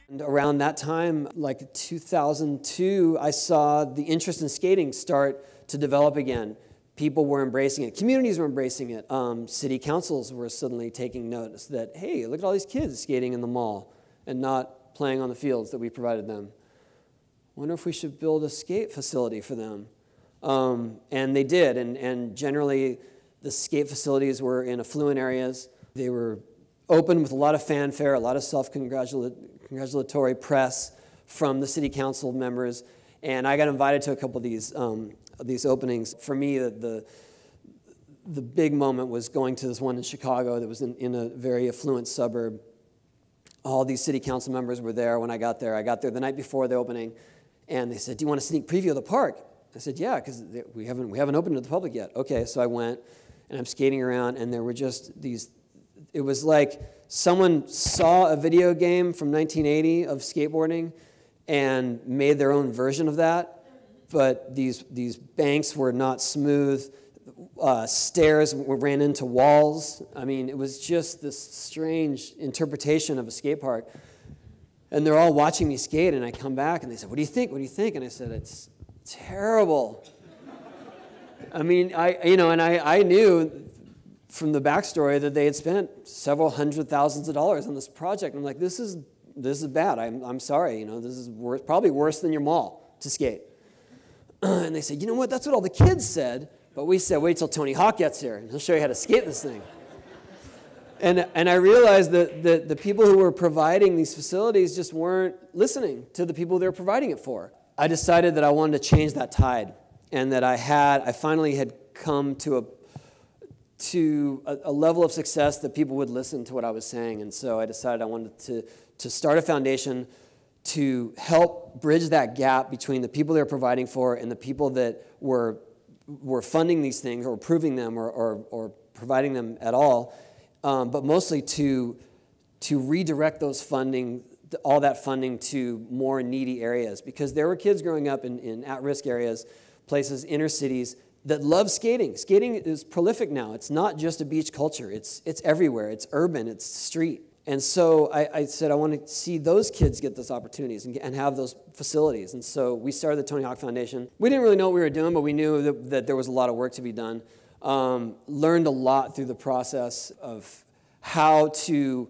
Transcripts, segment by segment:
And around that time, like 2002, I saw the interest in skating start to develop again. People were embracing it. Communities were embracing it. City councils were suddenly taking notice that, hey, look at all these kids skating in the mall and not playing on the fields that we provided them. Wonder if we should build a skate facility for them. And they did, and generally the skate facilities were in affluent areas. They were open with a lot of fanfare, a lot of self-congratulatory press from the city council members, and I got invited to a couple of these openings. For me, the big moment was going to this one in Chicago that was in a very affluent suburb. All these city council members were there when I got there. I got there the night before the opening, and they said, "Do you want a sneak preview of the park?" I said, "Yeah, because we haven't opened to the public yet." Okay, so I went, and I'm skating around, and there were just these. It was like someone saw a video game from 1980 of skateboarding and made their own version of that, but these banks were not smooth. Stairs ran into walls. I mean, it was just this strange interpretation of a skate park. And they're all watching me skate, and I come back, and they said, "What do you think? What do you think?" And I said, "It's terrible." I mean, I knew from the backstory that they had spent several $100,000s on this project. I'm like, this is bad. I'm sorry. This is probably worse than your mall to skate. And they said, "You know what? That's what all the kids said." But we said, "Wait till Tony Hawk gets here, and he'll show you how to skate this thing." And I realized that the people who were providing these facilities just weren't listening to the people they were providing it for. I decided that I wanted to change that tide, and that I finally had come to a level of success that people would listen to what I was saying. And so I decided I wanted to start a foundation to help bridge that gap between the people they were providing for and the people that were funding these things or approving them or providing them at all, but mostly to redirect all that funding to more needy areas, because there were kids growing up in at-risk areas, places, inner cities, that love skating. Skating is prolific now. It's not just a beach culture. It's everywhere. It's urban. It's street. And so I said I want to see those kids get those opportunities and have those facilities. And so we started the Tony Hawk Foundation. We didn't really know what we were doing, but we knew that there was a lot of work to be done. Learned a lot through the process of how to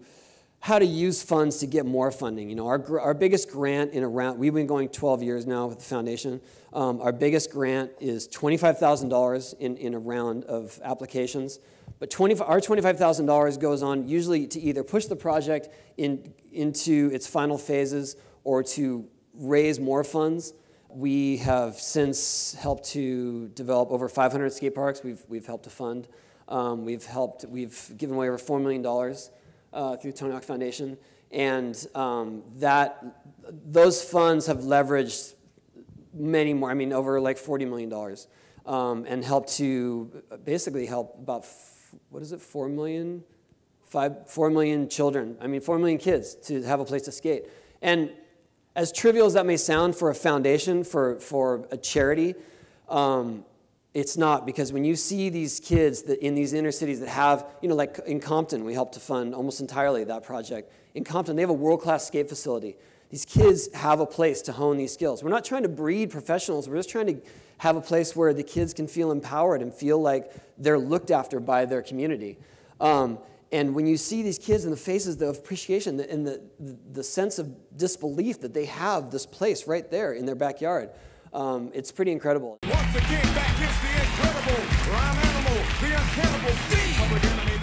use funds to get more funding. Our biggest grant we've been going 12 years now with the foundation. Our biggest grant is $25,000 in a round of applications. But our $25,000 goes on usually to either push the project into its final phases or to raise more funds. We have since helped to develop over 500 skate parks. We've helped to fund. We've given away over $4 million through Tony Hawk Foundation, and those funds have leveraged many more. I mean, over like $40 million, and helped to basically help about 4 million children. I mean, 4 million kids to have a place to skate. And as trivial as that may sound for a foundation, for a charity, it's not, because when you see these kids in these inner cities that have, like in Compton, we helped to fund almost entirely that project. In Compton, they have a world-class skate facility. These kids have a place to hone these skills. We're not trying to breed professionals. We're just trying to have a place where the kids can feel empowered and feel like they're looked after by their community. And when you see these kids in the faces of appreciation and the sense of disbelief that they have this place right there in their backyard, it's pretty incredible. Once again, back is the incredible rhyme animal, the uncannibal D. Public Enemy.